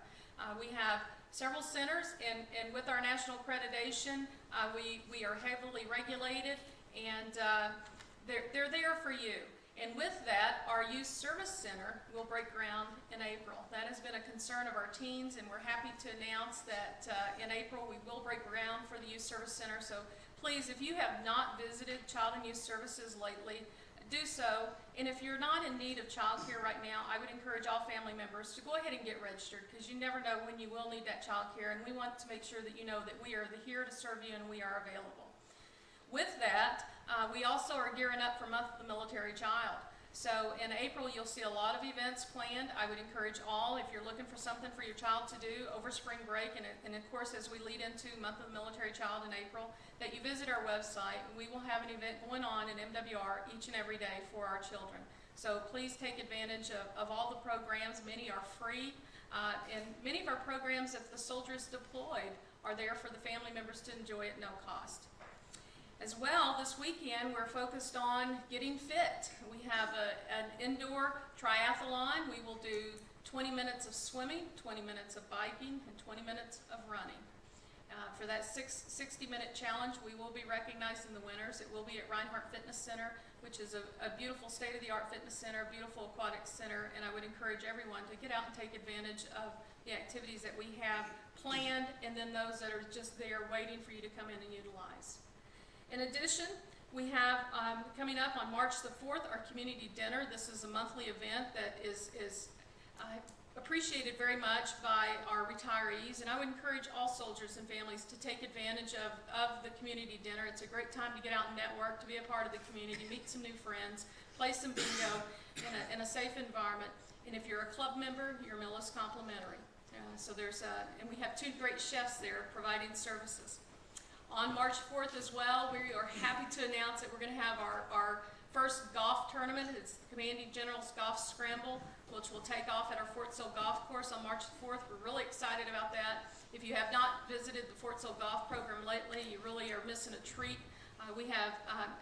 We have several centers, and with our national accreditation, we are heavily regulated, and they're there for you. And with that, our Youth Service Center will break ground in April. That has been a concern of our teens, and we're happy to announce that in April we will break ground for the Youth Service Center. So please, if you have not visited Child and Youth Services lately, do so. And if you're not in need of child care right now, I would encourage all family members to go ahead and get registered, because you never know when you will need that child care, and we want to make sure that you know that we are here to serve you and we are available. With that, we also are gearing up for Month of the Military Child. So in April, you'll see a lot of events planned. I would encourage all, if you're looking for something for your child to do over spring break, and of course as we lead into Month of the Military Child in April, that you visit our website. We will have an event going on in MWR each and every day for our children. So please take advantage of all the programs. Many are free, and many of our programs, if the soldier is deployed, are there for the family members to enjoy at no cost. As well, this weekend we're focused on getting fit. We have an indoor triathlon. We will do 20 minutes of swimming, 20 minutes of biking, and 20 minutes of running. For that 60-minute challenge, we will be recognizing the winners. It will be at Reinhardt Fitness Center, which is a beautiful state-of-the-art fitness center, beautiful aquatic center, and I would encourage everyone to get out and take advantage of the activities that we have planned, and then those that are just there waiting for you to come in and utilize. In addition, we have coming up on March the 4th, our community dinner. This is a monthly event that is appreciated very much by our retirees, and I would encourage all soldiers and families to take advantage of the community dinner. It's a great time to get out and network, to be a part of the community, meet some new friends, play some bingo in a safe environment, and if you're a club member, your meal is complimentary. So and we have 2 great chefs there providing services. On March 4th as well, we are happy to announce that we're going to have our first golf tournament. It's the Commanding General's Golf Scramble, which will take off at our Fort Sill Golf Course on March 4th. We're really excited about that. If you have not visited the Fort Sill Golf program lately, you really are missing a treat. We have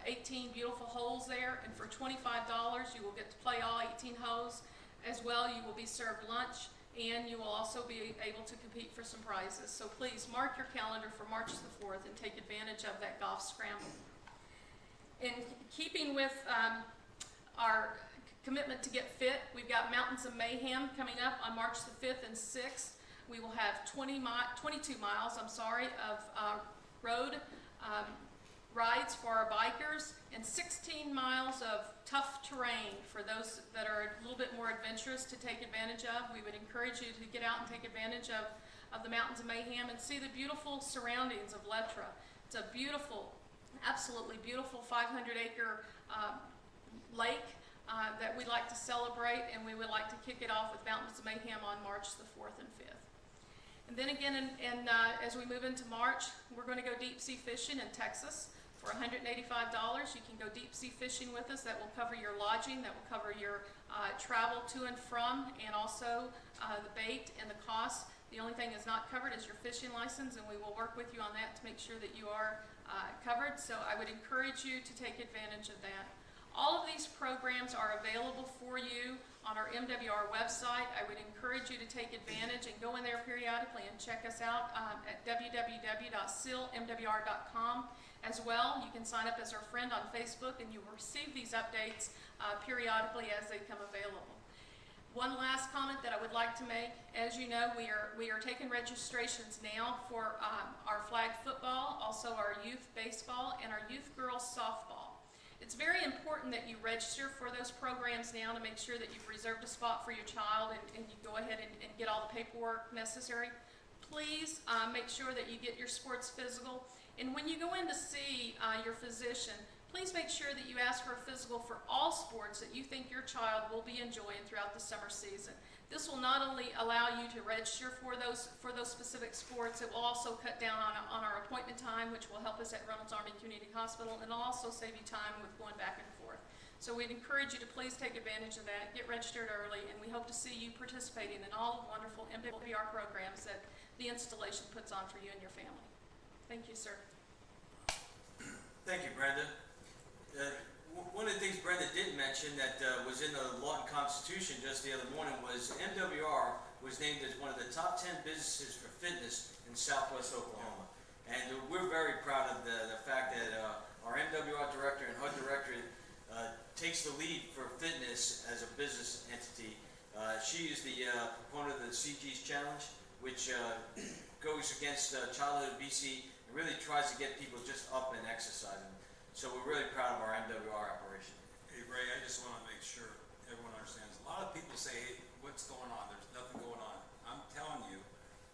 18 beautiful holes there, and for $25, you will get to play all 18 holes. As well, you will be served lunch, and you will also be able to compete for some prizes. So please mark your calendar for March the 4th and take advantage of that golf scramble. In keeping with our commitment to get fit, we've got Mountains of Mayhem coming up on March the 5th and 6th. We will have 22 miles of road rides for our bikers, and 16 miles of tough terrain for those that are a little bit more adventurous to take advantage of. We would encourage you to get out and take advantage of the Mountains of Mayhem and see the beautiful surroundings of Lettra. It's a beautiful, absolutely beautiful 500-acre lake that we like to celebrate, and we would like to kick it off with Mountains of Mayhem on March the 4th and 5th. And then again, as we move into March, we're going to go deep sea fishing in Texas. For $185, you can go deep sea fishing with us. That will cover your lodging, that will cover your travel to and from, and also the bait and the cost. The only thing that's not covered is your fishing license, and we will work with you on that to make sure that you are covered. So I would encourage you to take advantage of that. All of these programs are available for you on our MWR website. I would encourage you to take advantage and go in there periodically and check us out at www.sillmwr.com. As well, you can sign up as our friend on Facebook, and you will receive these updates periodically as they come available. One last comment that I would like to make: as you know, we are taking registrations now for our flag football, also our youth baseball, and our youth girls softball. It's very important that you register for those programs now to make sure that you've reserved a spot for your child, and you go ahead and get all the paperwork necessary. Please make sure that you get your sports physical. And when you go in to see your physician, please make sure that you ask for a physical for all sports that you think your child will be enjoying throughout the summer season. This will not only allow you to register for those specific sports, it will also cut down on our appointment time, which will help us at Reynolds Army Community Hospital, and it'll also save you time with going back and forth. So we'd encourage you to please take advantage of that, get registered early, and we hope to see you participating in all the wonderful MWR programs that the installation puts on for you and your family. Thank you, sir. Thank you, Brenda. One of the things Brenda didn't mention that was in the Lawton Constitution just the other morning was MWR was named as one of the top 10 businesses for fitness in Southwest Oklahoma. And we're very proud of the fact that our MWR director and HUD director takes the lead for fitness as a business entity. She is the proponent of the CG's Challenge, which goes against childhood obesity and really tries to get people just up and exercising. So we're really proud of our MWR operation. Hey Ray, I just want to make sure everyone understands. A lot of people say, hey, what's going on? There's nothing going on. I'm telling you,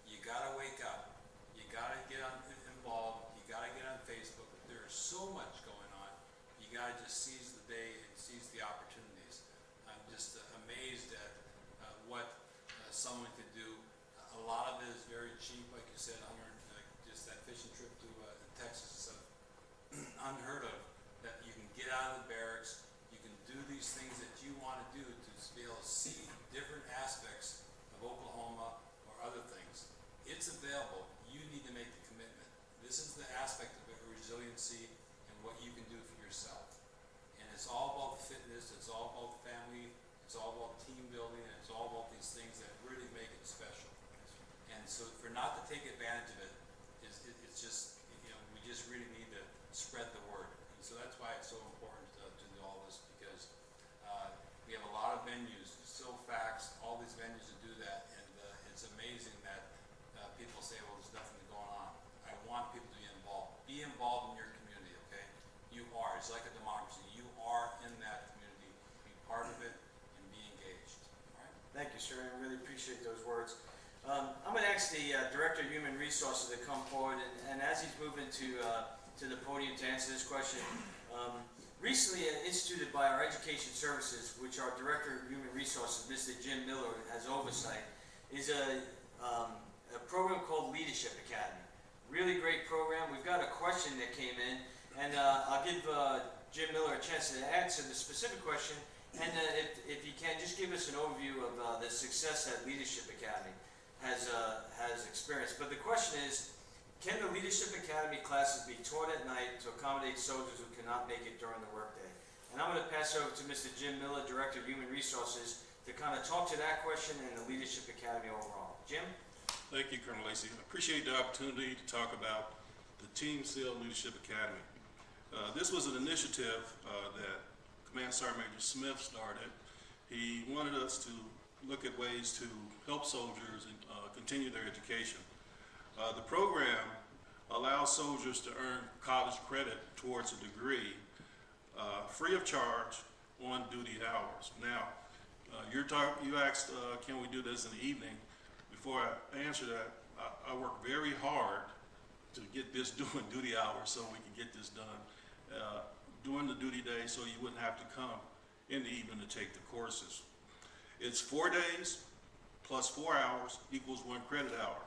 you got to wake up. You got to get involved. You got to get on Facebook. There's so much going on. You got to just seize the day and seize the opportunities. I'm just amazed at what someone could do. A lot of it is very cheap, like you said, just that fishing trip to Texas is unheard of. That you can get out of the barracks, you can do these things that you want to do to be able to see different aspects of Oklahoma or other things. It's available. You need to make the commitment. This is the aspect of it, resiliency and what you can do for yourself. And it's all about fitness, it's all about family, it's all about team building, and it's all about these things that really make it special. And so for not to take advantage of it, it's just, we just really need to spread the word. And so that's why it's so important to do all this, because we have a lot of venues, SILFAX, all these venues to do that, and it's amazing that people say, well, there's nothing going on. I want people to be involved. Be involved in your community, okay? You are. It's like a democracy. You are in that community. Be part of it and be engaged. All right? Thank you, sir. I really appreciate those words. I'm going to ask the Director of Human Resources to come forward, and as he's moving to the podium to answer this question, recently instituted by our Education Services, which our Director of Human Resources, Mr. Jim Miller, has oversight, is a program called Leadership Academy. Really great program. We've got a question that came in, and I'll give Jim Miller a chance to answer the specific question, and if he can, just give us an overview of the success that Leadership Academy has experienced. But the question is, can the Leadership Academy classes be taught at night to accommodate soldiers who cannot make it during the workday? And I'm going to pass over to Mr. Jim Miller, Director of Human Resources, to kind of talk to that question and the Leadership Academy overall. Jim? Thank you, Colonel Lacey. I appreciate the opportunity to talk about the Team Sill Leadership Academy. This was an initiative that Command Sergeant Major Smith started. He wanted us to look at ways to help soldiers and continue their education. The program allows soldiers to earn college credit towards a degree free of charge on duty hours. Now, you asked, can we do this in the evening? Before I answer that, I work very hard to get this during duty hours so we can get this done during the duty day, so you wouldn't have to come in the evening to take the courses. It's 4 days plus 4 hours equals 1 credit hour.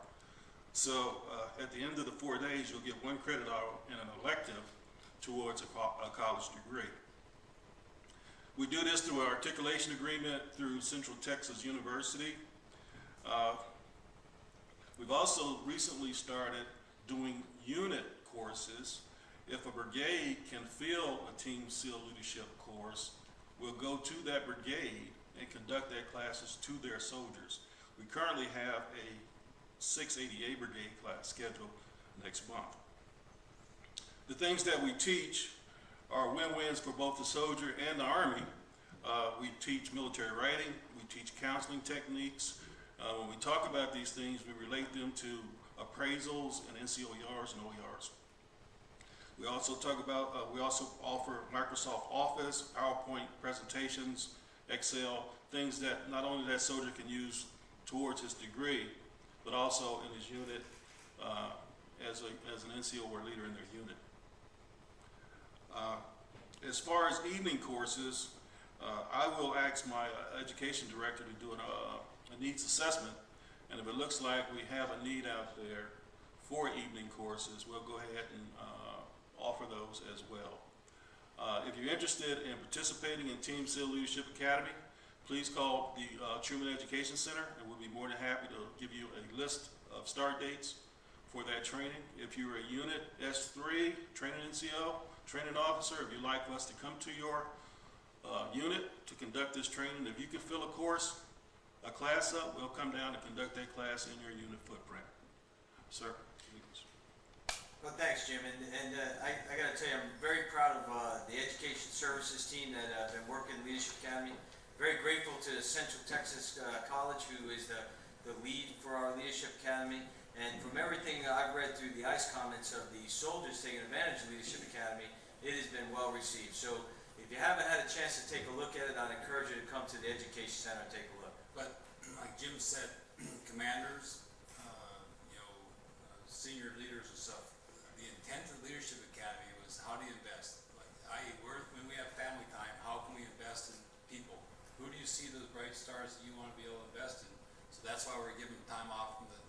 So at the end of the 4 days, you'll get 1 credit hour in an elective towards a college degree. We do this through an articulation agreement through Central Texas University. We've also recently started doing unit courses. If a brigade can fill a Team Sill leadership course, we'll go to that brigade and conduct their classes to their soldiers. We currently have a 680A brigade class scheduled next month. The things that we teach are win-wins for both the soldier and the Army. We teach military writing, we teach counseling techniques. When we talk about these things, we relate them to appraisals and NCOERs and OERs. We also talk about, we also offer Microsoft Office, PowerPoint presentations, Excel, things that not only that soldier can use towards his degree, but also in his unit as an NCO or leader in their unit. As far as evening courses, I will ask my education director to do a needs assessment, and if it looks like we have a need out there for evening courses, we'll go ahead and offer those as well. If you're interested in participating in Team Sill Leadership Academy, please call the Truman Education Center, and we'll be more than happy to give you a list of start dates for that training. If you're a Unit S3, training NCO, training officer, if you'd like us to come to your unit to conduct this training, if you can fill a course, a class up, we'll come down and conduct that class in your unit footprint. Sir? Well, thanks, Jim, and I got to tell you, I'm very proud of the Education Services team that have been working in Leadership Academy. Very grateful to Central Texas College, who is the lead for our Leadership Academy. And from everything I've read through the ICE comments of the soldiers taking advantage of Leadership Academy, it has been well received. So if you haven't had a chance to take a look at it, I'd encourage you to come to the Education Center and take a look. But like Jim said, commanders, senior leaders and stuff, the intent of Leadership Academy was how do you invest? Like when we have family time, how can we invest in people? Who do you see those bright stars that you want to be able to invest in? So that's why we're giving time off from the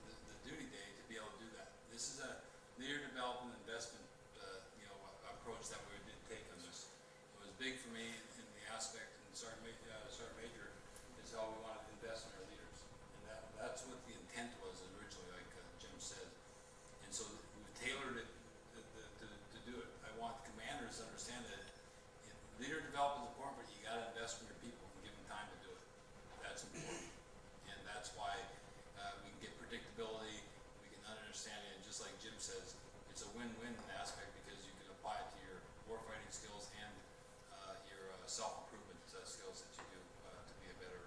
duty day to be able to do that. This is a leader development investment approach that we did take on this. It was big for me in the aspect, and Sergeant Major is how we wanted to invest in our leaders. And that's what the intent was originally, like Jim said. And so we've tailored it to do it. I want commanders to understand that leader development is important, but you got to invest in your people and give them time to do it. That's important. And that's why we can get predictability, we can understand it, and just like Jim says, it's a win-win aspect because you can apply it to your warfighting skills and your self-improvement skills that you do to be a better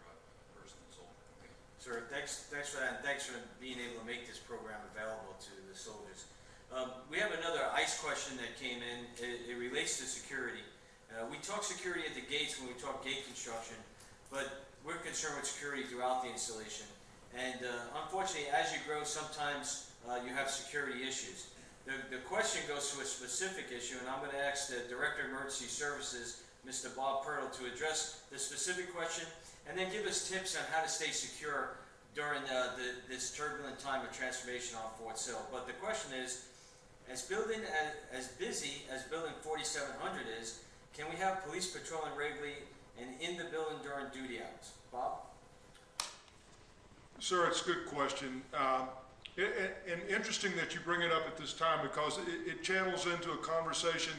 person and soldier. Okay. Sir, thanks for that, and thanks for being able to make this program available to the soldiers. We have another ICE question that came in. It relates to security. We talk security at the gates when we talk gate construction, but we're concerned with security throughout the installation. And unfortunately, as you grow, sometimes you have security issues. The question goes to a specific issue, and I'm going to ask the Director of Emergency Services, Mr. Bob Pirtle, to address the specific question, and then give us tips on how to stay secure during this turbulent time of transformation on Fort Sill. But the question is, as busy as building 4700 is, can we have police patrolling regularly and in the building during duty hours? Bob? Sir, it's a good question. And interesting that you bring it up at this time because it channels into a conversation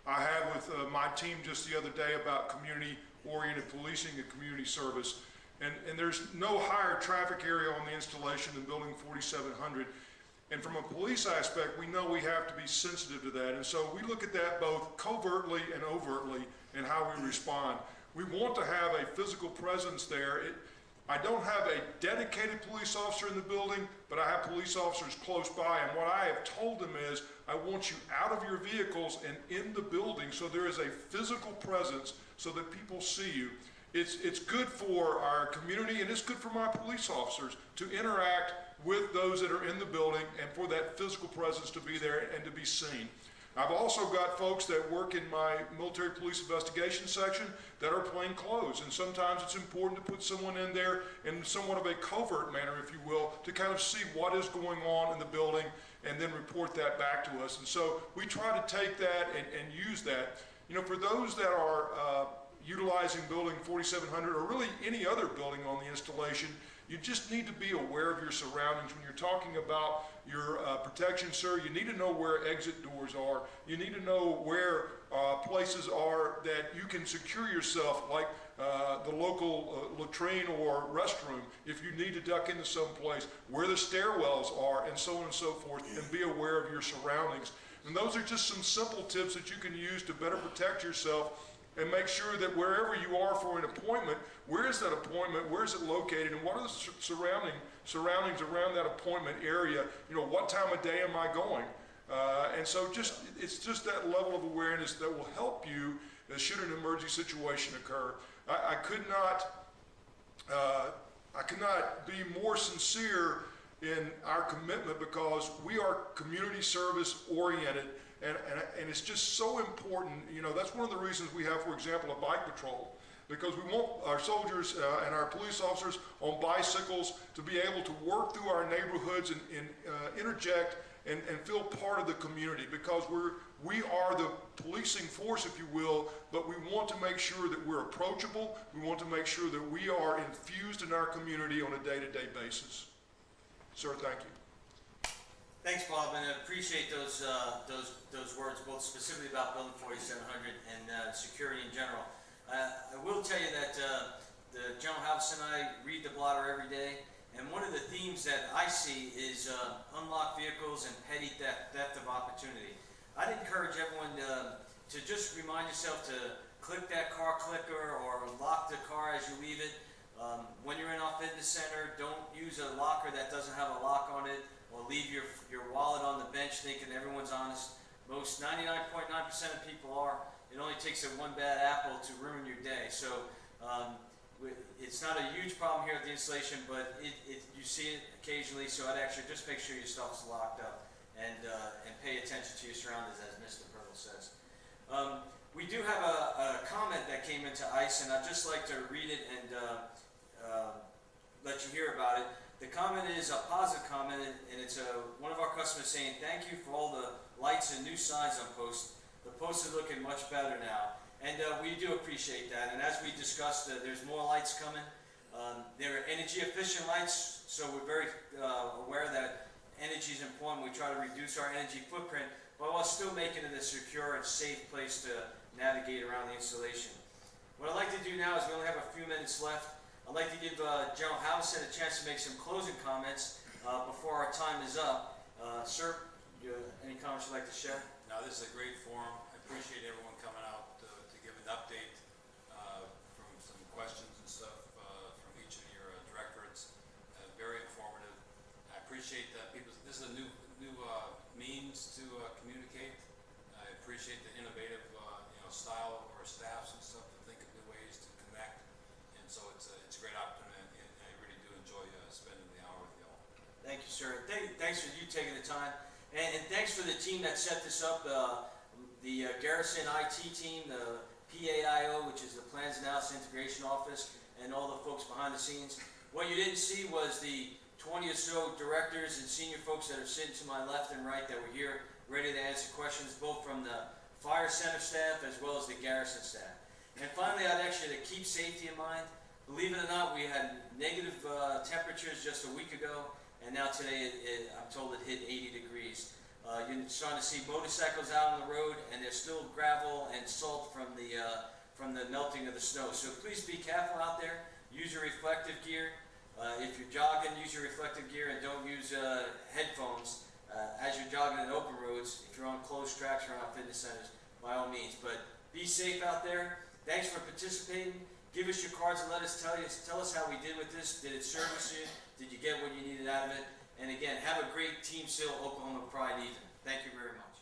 I had with my team just the other day about community-oriented policing and community service. And there's no higher traffic area on the installation than building 4700. And from a police aspect, we know we have to be sensitive to that. And so we look at that both covertly and overtly in how we respond. We want to have a physical presence there. I don't have a dedicated police officer in the building, but I have police officers close by. And what I have told them is, I want you out of your vehicles and in the building so there is a physical presence so that people see you. It's good for our community and it's good for my police officers to interact with those that are in the building and for that physical presence to be there and to be seen. I've also got folks that work in my military police investigation section that are plain clothes, and sometimes it's important to put someone in there in somewhat of a covert manner, if you will, to kind of see what is going on in the building and then report that back to us. And so we try to take that and use that. You know, for those that are utilizing building 4700 or really any other building on the installation, you just need to be aware of your surroundings. When you're talking about your protection, sir, you need to know where exit doors are. You need to know where places are that you can secure yourself, like the local latrine or restroom, if you need to duck into some place, where the stairwells are, and so on and so forth, and be aware of your surroundings. And those are just some simple tips that you can use to better protect yourself and make sure that wherever you are for an appointment, where is that appointment, where is it located, and what are the surroundings around that appointment area? You know, what time of day am I going? And so it's just that level of awareness that will help you should an emergency situation occur. I could not be more sincere in our commitment because we are community service oriented. And it's just so important. You know, that's one of the reasons we have, for example, a bike patrol, because we want our soldiers and our police officers on bicycles to be able to work through our neighborhoods and interject and feel part of the community, because we are the policing force, if you will, but we want to make sure that we're approachable. We want to make sure that we are infused in our community on a day-to-day basis. Sir, thank you. Thanks, Bob, and I appreciate those words, both specifically about Building 4700 and security in general. I will tell you that General Halverson and I read the blotter every day, and one of the themes that I see is unlocked vehicles and petty theft of opportunity. I'd encourage everyone to just remind yourself to click that car clicker or lock the car as you leave it. When you're in our fitness center, don't use a locker that doesn't have a lock on it, or leave your wallet on the bench thinking everyone's honest. Most 99.9% of people are. It only takes one bad apple to ruin your day. So it's not a huge problem here at the installation, but you see it occasionally, so I'd actually just make sure your stuff's locked up and pay attention to your surroundings, as Mr. Bertle says. We do have a comment that came into ICE, and I'd just like to read it and let you hear about it. The comment is a positive comment, and it's one of our customers saying, "Thank you for all the lights and new signs on posts. The posts are looking much better now." And we do appreciate that. And as we discussed, there's more lights coming. They're energy efficient lights, so we're very aware that energy is important. We try to reduce our energy footprint, but while still making it a secure and safe place to navigate around the installation. What I'd like to do now is, we only have a few minutes left. I'd like to give General Halverson a chance to make some closing comments before our time is up. Sir, any comments you'd like to share? No, this is a great forum. I appreciate everyone coming out to give an update from some questions and stuff from each of your directorates. Very informative. I appreciate that people. This is a new means to communicate. I appreciate the innovative style of our staffs and stuff to think of new ways to connect. And so it's a great opportunity, and I really do enjoy spending the hour with y'all. Thank you, sir. Thanks for you taking the time. And thanks for the team that set this up, the Garrison IT team, the PAIO, which is the Plans Analysis Integration Office, and all the folks behind the scenes. What you didn't see was the 20 or so directors and senior folks that are sitting to my left and right that were here ready to answer questions, both from the Fire Center staff as well as the Garrison staff. And finally, I'd ask you to keep safety in mind. Believe it or not, we had negative temperatures just a week ago, and now today I'm told it hit 80 degrees. You're starting to see motorcycles out on the road, and there's still gravel and salt from the melting of the snow. So please be careful out there. Use your reflective gear. If you're jogging, use your reflective gear, and don't use headphones as you're jogging in open roads. If you're on closed tracks around fitness centers, by all means. But be safe out there. Thanks for participating. Give us your cards and tell us how we did with this. Did it service you? Did you get what you needed out of it? And again, have a great Team Sill Oklahoma Pride evening. Thank you very much.